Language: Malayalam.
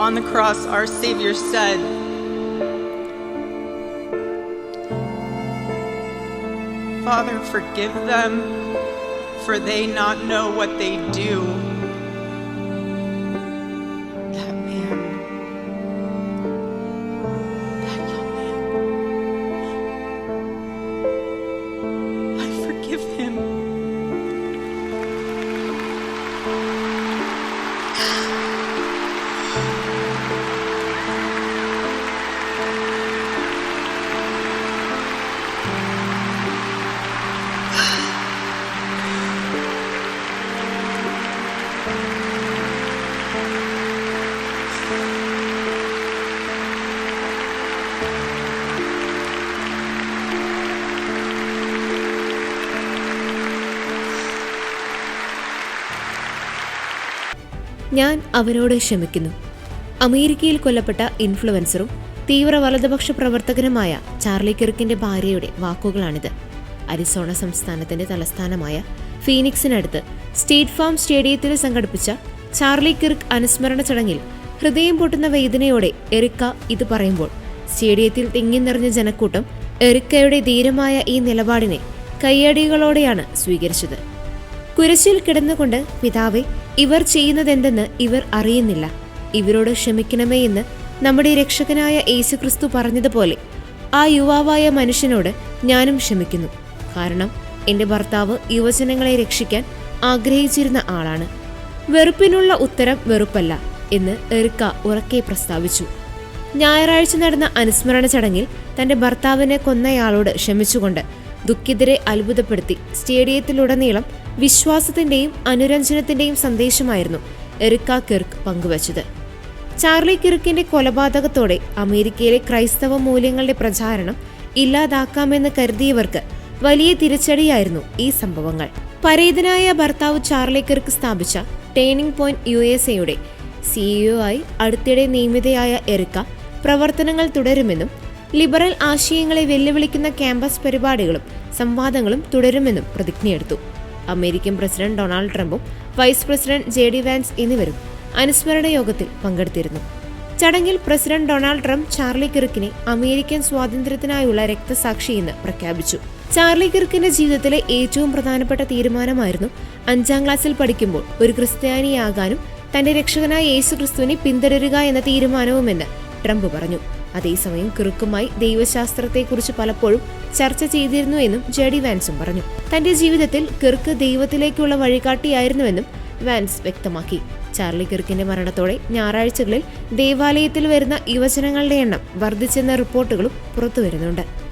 On the cross, our Savior said, "Father, forgive them, for they not know what they do." That man, that young man, I forgive him. ഞാൻ അവരോട് ക്ഷമിക്കുന്നു. അമേരിക്കയിൽ കൊല്ലപ്പെട്ട ഇൻഫ്ലുവൻസറും തീവ്ര വലതുപക്ഷ പ്രവർത്തകനുമായ ചാർലി കിർക്കിന്റെ ഭാര്യയുടെ വാക്കുകളാണിത്. അരിസോണ സംസ്ഥാനത്തിന്റെ തലസ്ഥാനമായ ഫീനിക്സിനടുത്ത് സ്റ്റേറ്റ് ഫാം സ്റ്റേഡിയത്തിൽ സംഘടിപ്പിച്ച ചാർലി കിർക്ക് അനുസ്മരണ ചടങ്ങിൽ ഹൃദയം പൊട്ടുന്ന വേദനയോടെ എറിക്ക ഇത് പറയുമ്പോൾ സ്റ്റേഡിയത്തിൽ തിങ്ങി നിറഞ്ഞ ജനക്കൂട്ടം എറിക്കയുടെ ധീരമായ ഈ നിലപാടിനെ കയ്യടികളോടെയാണ് സ്വീകരിച്ചത്. കുരിശിൽ കിടന്നുകൊണ്ട്, "പിതാവേ, ഇവർ ചെയ്യുന്നതെന്തെന്ന് ഇവർ അറിയുന്നില്ല, ഇവരോട് ക്ഷമിക്കണമേ" എന്ന് നമ്മുടെ രക്ഷകനായ യേശുക്രിസ്തു പറഞ്ഞതുപോലെ ആ യുവാവായ മനുഷ്യനോട് ഞാനും ക്ഷമിക്കുന്നു. കാരണം എന്റെ ഭർത്താവ് യുവജനങ്ങളെ രക്ഷിക്കാൻ ആഗ്രഹിച്ചിരുന്ന ആളാണ്. വെറുപ്പിനുള്ള ഉത്തരം വെറുപ്പല്ല എന്ന് എറിക്ക ഉറക്കെ പ്രസ്താവിച്ചു. ഞായറാഴ്ച നടന്ന അനുസ്മരണ ചടങ്ങിൽ തന്റെ ഭർത്താവിനെ കൊന്നയാളോട് ക്ഷമിച്ചുകൊണ്ട് ദുഃഖിതരെ അത്ഭുതപ്പെടുത്തി സ്റ്റേഡിയത്തിലുടനീളം വിശ്വാസത്തിന്റെയും അനുരഞ്ജനത്തിന്റെയും സന്ദേശമായിരുന്നു എറിക്ക കിർക്ക് പങ്കുവച്ചത്. ചാർലി കിർക്കിന്റെ കൊലപാതകത്തോടെ അമേരിക്കയിലെ ക്രൈസ്തവ മൂല്യങ്ങളുടെ പ്രചാരണം ഇല്ലാതാക്കാമെന്ന് കരുതിയവർക്ക് വലിയ തിരിച്ചടിയായിരുന്നു ഈ സംഭവങ്ങൾ. പരേതനായ ഭർത്താവ് ചാർലി കിർക്ക് സ്ഥാപിച്ച ടേണിംഗ് പോയിന്റ് USA CEO ആയി അടുത്തിടെ നിയമിതയായ എറിക്ക പ്രവർത്തനങ്ങൾ തുടരുമെന്നും ലിബറൽ ആശയങ്ങളെ വെല്ലുവിളിക്കുന്ന ക്യാമ്പസ് പരിപാടികളും സംവാദങ്ങളും തുടരുമെന്നും പ്രതിജ്ഞയെടുത്തു. അമേരിക്കൻ പ്രസിഡന്റ് ഡൊണാൾഡ് ട്രംപും വൈസ് പ്രസിഡന്റ് JD വാൻസ് എന്നിവരും അനുസ്മരണ യോഗത്തിൽ പങ്കെടുത്തിരുന്നു. ചടങ്ങിൽ പ്രസിഡന്റ് ഡൊണാൾഡ് ട്രംപ് ചാർലി കിർക്കിനെ അമേരിക്കൻ സ്വാതന്ത്ര്യത്തിനായുള്ള രക്തസാക്ഷിയെന്ന് പ്രഖ്യാപിച്ചു. ചാർലി കിർക്കിന്റെ ജീവിതത്തിലെ ഏറ്റവും പ്രധാനപ്പെട്ട തീരുമാനമായിരുന്നു 5ാം ക്ലാസ്സിൽ പഠിക്കുമ്പോൾ ഒരു ക്രിസ്ത്യാനിയാകാനും തന്റെ രക്ഷകനായ യേശുക്രിസ്തുവിനെ പിന്തുടരുക എന്ന തീരുമാനവുമെന്ന് ട്രംപ് പറഞ്ഞു. അതേസമയം കിർക്കുമായി ദൈവശാസ്ത്രത്തെക്കുറിച്ച് പലപ്പോഴും ചർച്ച ചെയ്തിരുന്നു എന്നും JD വാൻസും പറഞ്ഞു. തന്റെ ജീവിതത്തിൽ കിർക്ക് ദൈവത്തിലേക്കുള്ള വഴികാട്ടിയായിരുന്നുവെന്നും വാൻസ് വ്യക്തമാക്കി. ചാർലി കിർക്കിന്റെ മരണത്തോടെ ഞായറാഴ്ചകളിൽ ദേവാലയത്തിൽ വരുന്ന യുവജനങ്ങളുടെ എണ്ണം വർദ്ധിച്ചെന്ന റിപ്പോർട്ടുകളും പുറത്തുവരുന്നുണ്ട്.